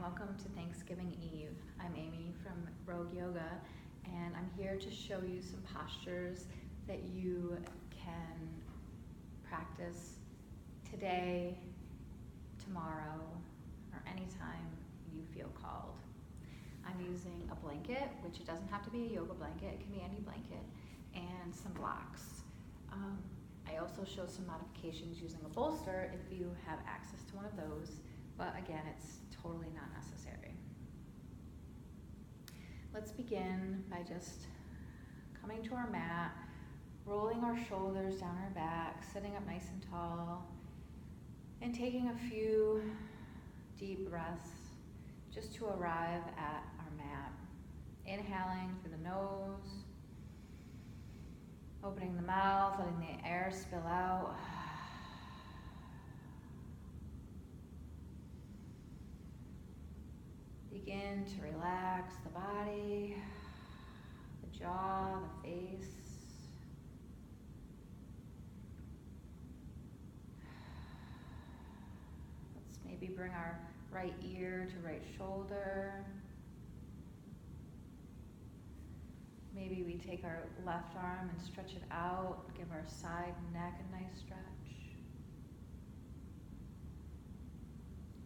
welcome to Thanksgiving Eve. I'm Amy from Rogue Yoga, and I'm here to show you some postures that you can practice today, tomorrow, or anytime you feel called. I'm using a blanket, which it doesn't have to be a yoga blanket, it can be any blanket, and some blocks. I also show some modifications using a bolster if you have access to one of those, but again, it's totally not necessary. Let's begin by just coming to our mat, rolling our shoulders down our back, sitting up nice and tall, and taking a few deep breaths just to arrive at our mat. Inhaling through the nose, opening the mouth, letting the air spill out. Begin to relax the body, the jaw, the face. Let's maybe bring our right ear to right shoulder. Maybe we take our left arm and stretch it out, give our side and neck a nice stretch.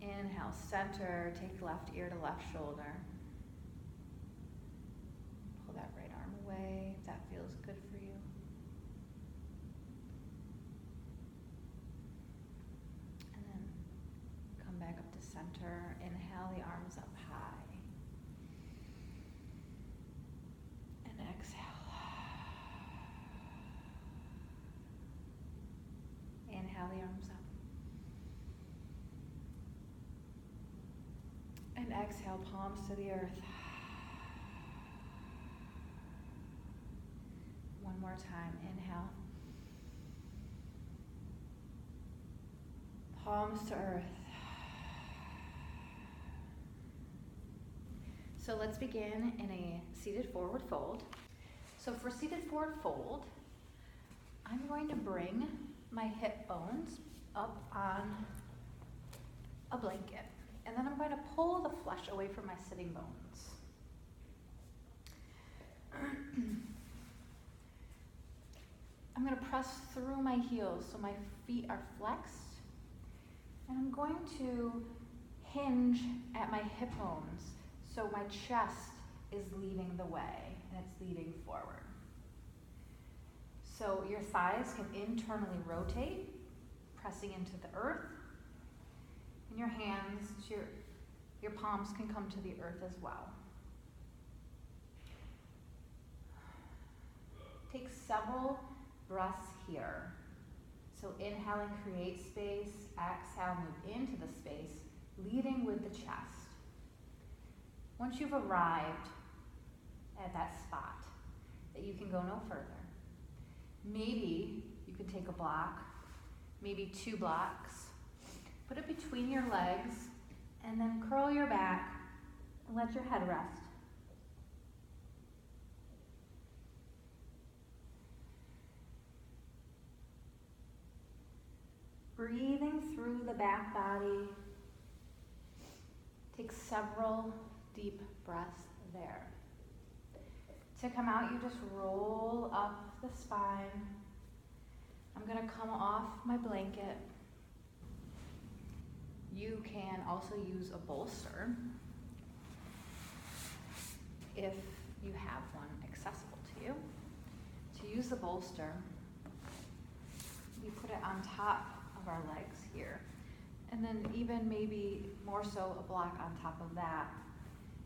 Inhale, center, take left ear to left shoulder. Pull that right arm away if that feels good for you. And then come back up to center. Inhale, the arms up high. And exhale. Inhale, the arms up. And exhale, palms to the earth. One more time, inhale. Palms to earth. So let's begin in a seated forward fold. So for seated forward fold, I'm going to bring my hip bones up on a blanket. And then I'm going to pull the flesh away from my sitting bones. I'm going to press through my heels so my feet are flexed. And I'm going to hinge at my hip bones so my chest is leading the way and it's leading forward. So your thighs can internally rotate, pressing into the earth. And your hands, your palms can come to the earth as well. Take several breaths here. So inhaling, create space. Exhale, move into the space, leading with the chest. Once you've arrived at that spot, that you can go no further, maybe you can take a block, maybe 2 blocks, put it between your legs, and then curl your back and let your head rest. Breathing through the back body. Take several deep breaths there. To come out, you just roll up the spine. I'm going to come off my blanket. You can also use a bolster if you have one accessible to you. To use the bolster, we put it on top of our legs here, and then even maybe more so a block on top of that.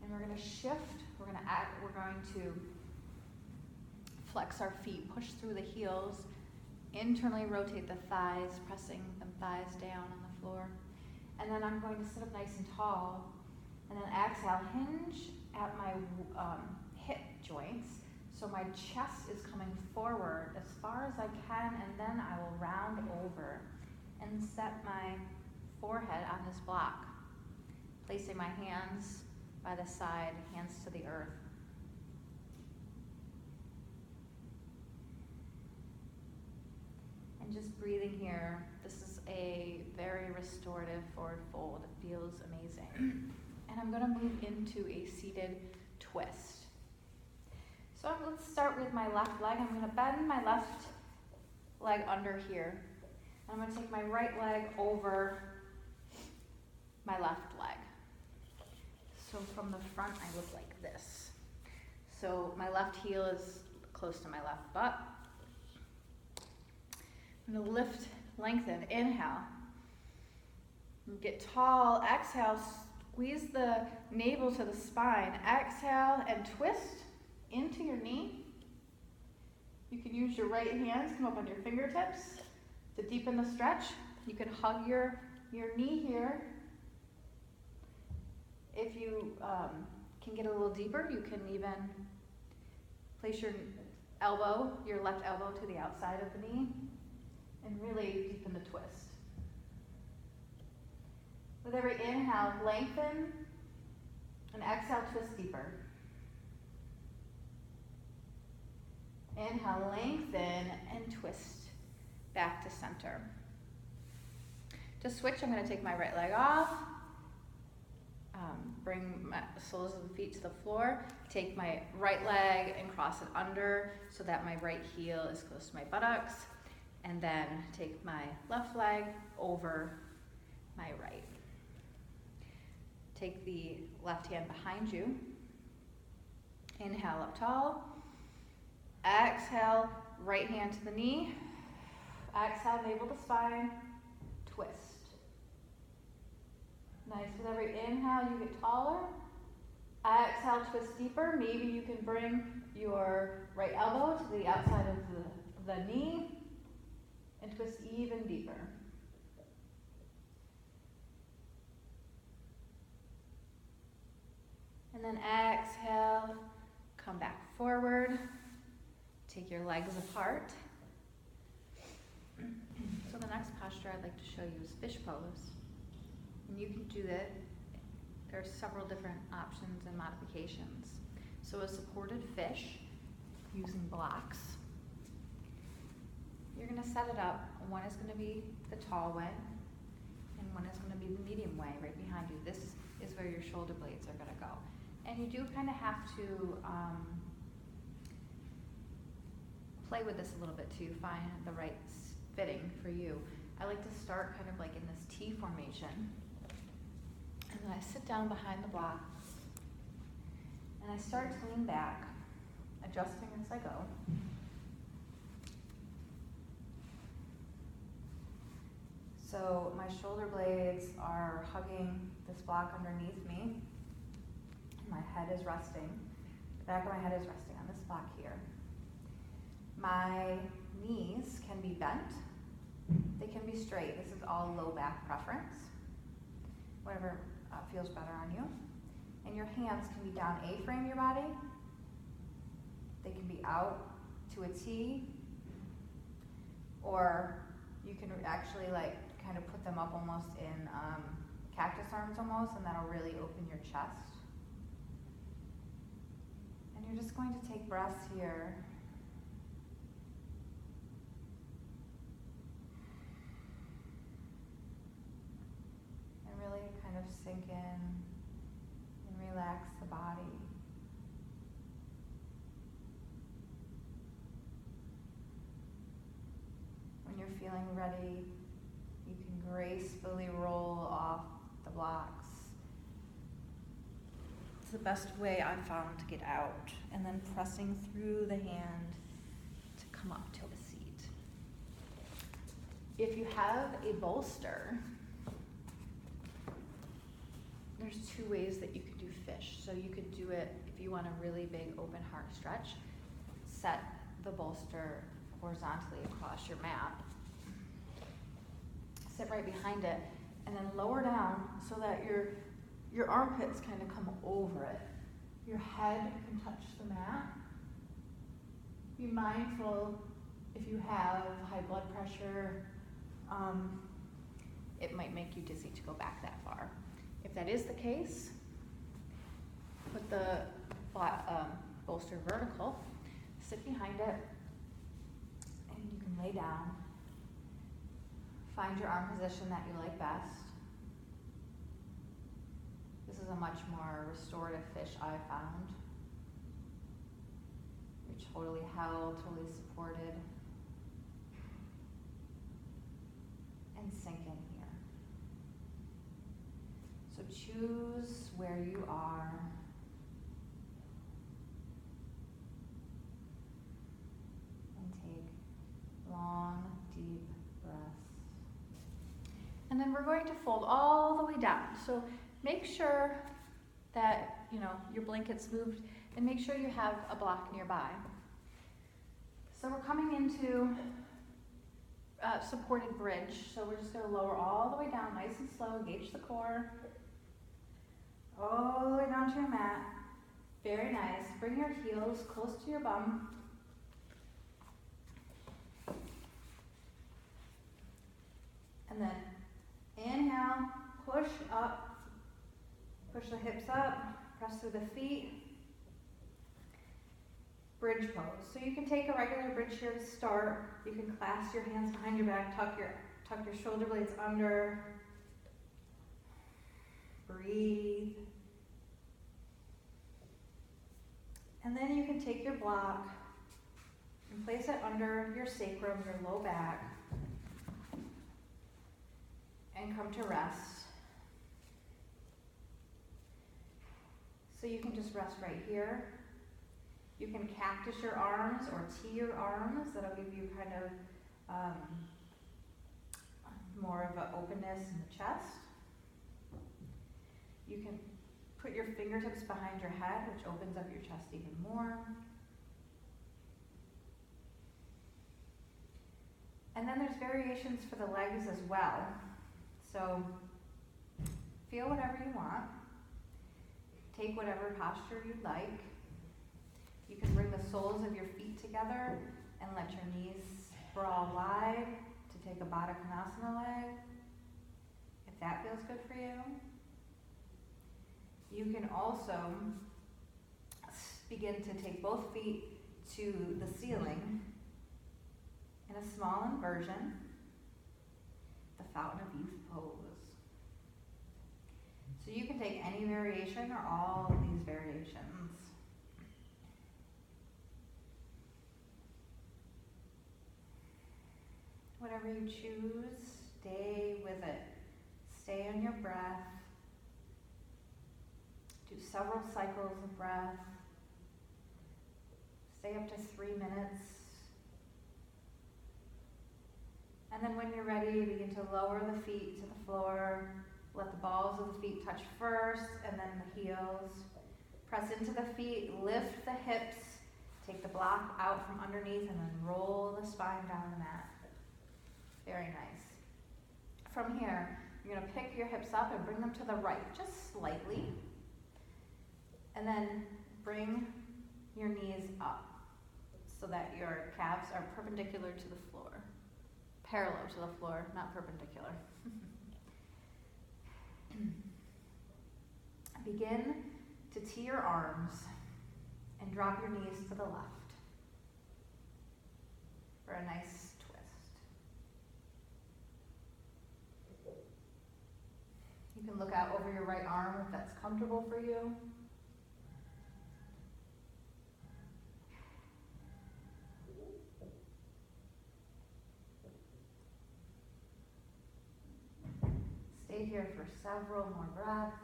And we're going to shift, we're going to flex our feet, push through the heels, internally rotate the thighs, pressing the thighs down on the floor. And then I'm going to sit up nice and tall, and then exhale, hinge at my hip joints, so my chest is coming forward as far as I can, and then I will round over and set my forehead on this block, placing my hands by the side, hands to the earth. And just breathing here. This is a very restorative forward fold. It feels amazing. and I'm gonna move into a seated twist. So let's start with my left leg. I'm gonna bend my left leg under here. I'm gonna take my right leg over my left leg. So from the front, I look like this. So my left heel is close to my left butt. I'm gonna lift, lengthen, inhale. Get tall, exhale, squeeze the navel to the spine. Exhale and twist into your knee. You can use your right hands, come up on your fingertips to deepen the stretch. You can hug your knee here. If you can get a little deeper, you can even place your left elbow to the outside of the knee and really deepen the twist. With every inhale, lengthen, and exhale, twist deeper. Inhale, lengthen, and twist back to center. To switch, I'm going to take my right leg off, bring my soles of the feet to the floor, take my right leg and cross it under so that my right heel is close to my buttocks, and then take my left leg over my right. Take the left hand behind you. Inhale up tall. Exhale, right hand to the knee. Exhale, navel to spine. Twist. Nice. With every inhale, you get taller. Exhale, twist deeper. Maybe you can bring your right elbow to the outside of the knee and twist even deeper. And then exhale, come back forward. Take your legs apart. So the next posture I'd like to show you is fish pose. And you can do that. There are several different options and modifications. So a supported fish using blocks. You're going to set it up. One is going to be the tall way, and one is going to be the medium way right behind you. This is where your shoulder blades are going to go. And you do kind of have to play with this a little bit to find the right fitting for you. I like to start kind of like in this T formation, and then I sit down behind the block, and I start to lean back, adjusting as I go. So my shoulder blades are hugging this block underneath me. My head is resting. The back of my head is resting on this block here. My knees can be bent. They can be straight. This is all low back preference. Whatever feels better on you. And your hands can be down A-frame your body. They can be out to a T. Or you can actually like kind of put them up almost in cactus arms almost, and that'll really open your chest. And you're just going to take breaths here. And really kind of sink in and relax the body. When you're feeling ready, you can gracefully roll off the blocks. It's the best way I've found to get out, and then pressing through the hand to come up to a seat. If you have a bolster, there's two ways that you could do fish. So you could do it if you want a really big open heart stretch. Set the bolster horizontally across your mat. Sit right behind it, and then lower down so that your armpits kind of come over it. Your head can touch the mat. Be mindful if you have high blood pressure, it might make you dizzy to go back that far. If that is the case, put the bolster vertical, sit behind it, and you can lay down. Find your arm position that you like best. This is a much more restorative fish I found. You're totally held, totally supported. And sink in here. So choose where you are. And take long, deep breaths. And then we're going to fold all the way down. So make sure that, your blanket's moved, and make sure you have a block nearby. So we're coming into supported bridge. So we're just going to lower all the way down, nice and slow, engage the core. All the way down to your mat. Very nice. Bring your heels close to your bum. And then inhale, push up, push the hips up, press through the feet. Bridge pose. So you can take a regular bridge here to start. You can clasp your hands behind your back, tuck your shoulder blades under. Breathe. And then you can take your block and place it under your sacrum, your low back, and come to rest. So you can just rest right here. You can cactus your arms or tee your arms. That'll give you kind of more of an openness in the chest. You can put your fingertips behind your head, which opens up your chest even more. And then there's variations for the legs as well. So feel whatever you want. Take whatever posture you'd like. You can bring the soles of your feet together and let your knees sprawl wide to take a Baddha Konasana leg, if that feels good for you. You can also begin to take both feet to the ceiling in a small inversion, the Fountain of Youth pose. So you can take any variation or all of these variations. Whatever you choose, stay with it. Stay on your breath. Do several cycles of breath. Stay up to 3 minutes. And then when you're ready, begin to lower the feet to the floor. Let the balls of the feet touch first, and then the heels. Press into the feet, lift the hips, take the block out from underneath, and then roll the spine down the mat. Very nice. From here, you're going to pick your hips up and bring them to the right, just slightly. And then bring your knees up so that your calves are perpendicular to the floor. Parallel to the floor, not perpendicular. Begin to tee your arms and drop your knees to the left for a nice twist. You can look out over your right arm if that's comfortable for you. Stay here for several more breaths.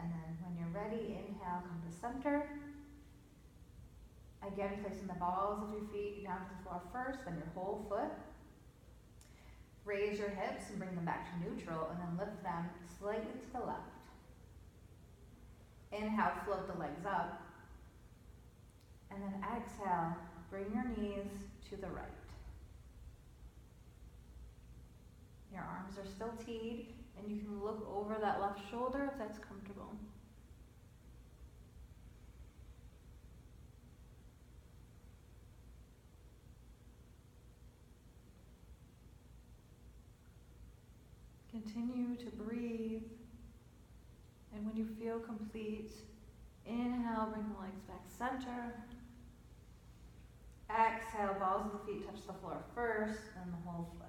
And then when you're ready, inhale, come to center. Again, placing the balls of your feet down to the floor first, then your whole foot. Raise your hips and bring them back to neutral, and then lift them slightly to the left. Inhale, float the legs up. And then exhale, bring your knees to the right. Your arms are still teed, and you can look over that left shoulder if that's comfortable. Continue to breathe, and when you feel complete, inhale, bring the legs back center. Exhale, balls of the feet touch the floor first, then the whole foot.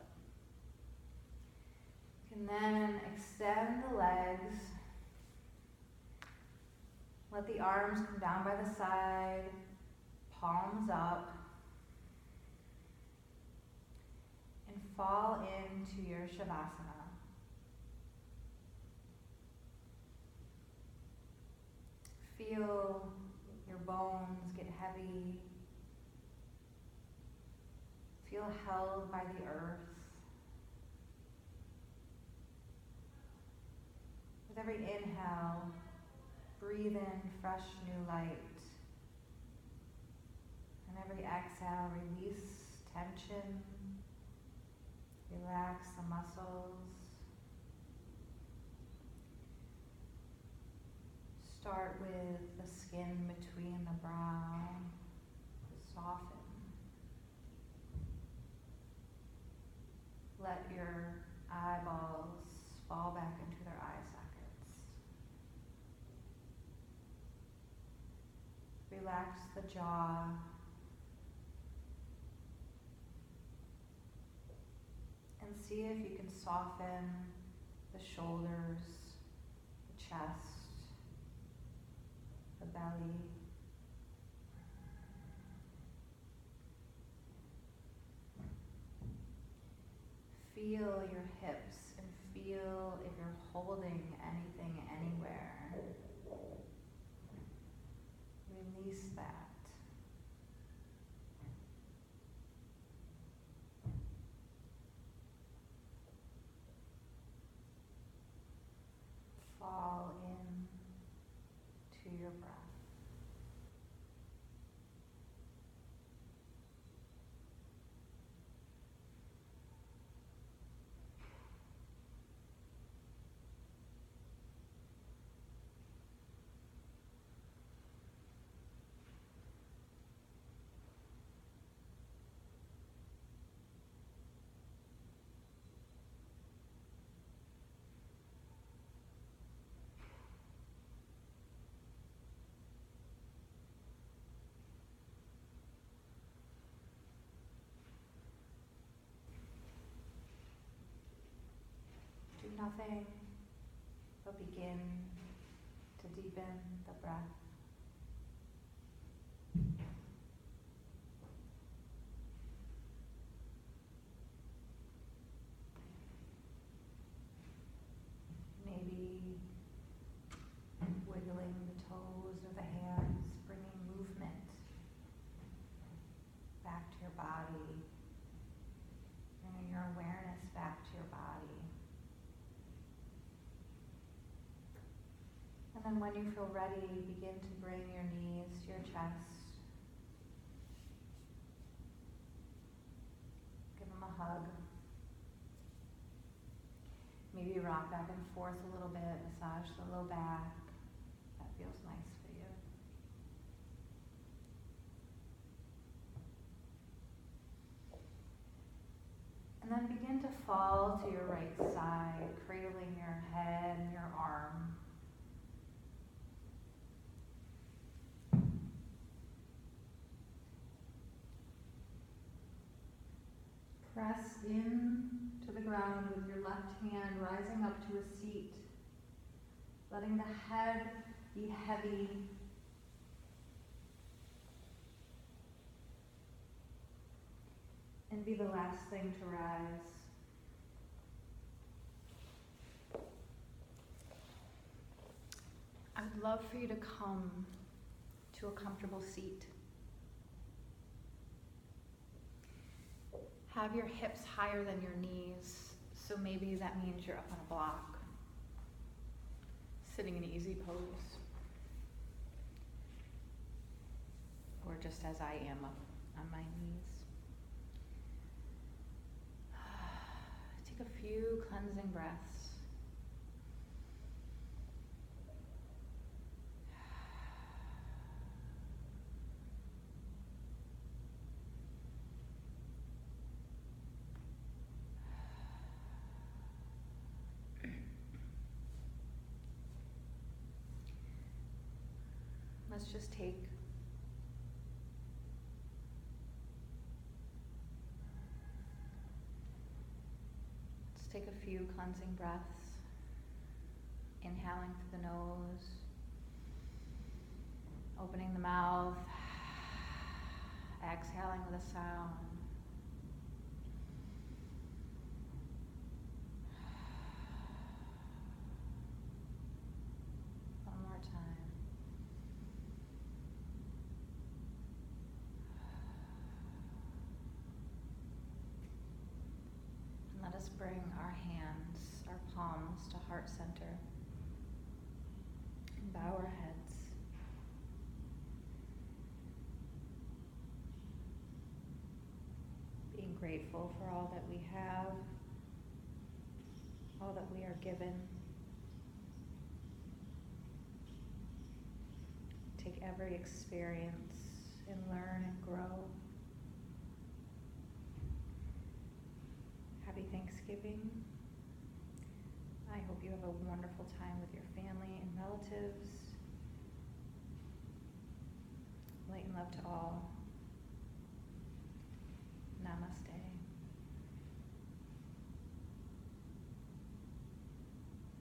You can then extend the legs the arms come down by the side, palms up, and fall into your Shavasana. Feel your bones get heavy. Feel held by the earth. With every inhale, breathe in fresh new light. And every exhale, release tension. Relax the muscles. Start with the skin between the brow. Soften. Let your eyeballs fall back into their eye sockets. Relax the jaw. And see if you can soften the shoulders, the chest, the belly. Feel your hips and feel if you're holding anything anywhere. Release that. Fall in to your breath. Nothing but begin to deepen the breath. Maybe wiggling the toes or the hands, bringing movement back to your body, bringing your awareness back to your body. And then when you feel ready, begin to bring your knees to your chest. Give them a hug. Maybe rock back and forth a little bit, massage the low back. That feels nice for you. And then begin to fall to your right side, cradling your head and your arm. Press in to the ground with your left hand, rising up to a seat, letting the head be heavy. And be the last thing to rise. I would love for you to come to a comfortable seat. Have your hips higher than your knees, so maybe that means you're up on a block, sitting in easy pose, or just as I am up on my knees. Take a few cleansing breaths. Let's just take a few cleansing breaths, inhaling through the nose Opening the mouth, exhaling with a sound. One more time. And let us bring our hands, our palms to heart center. And bow our heads. Being grateful for all that we have, all that we are given. Take every experience and learn and grow. Happy Thanksgiving. I hope you have a wonderful time with your family and relatives. Light and love to all. Namaste.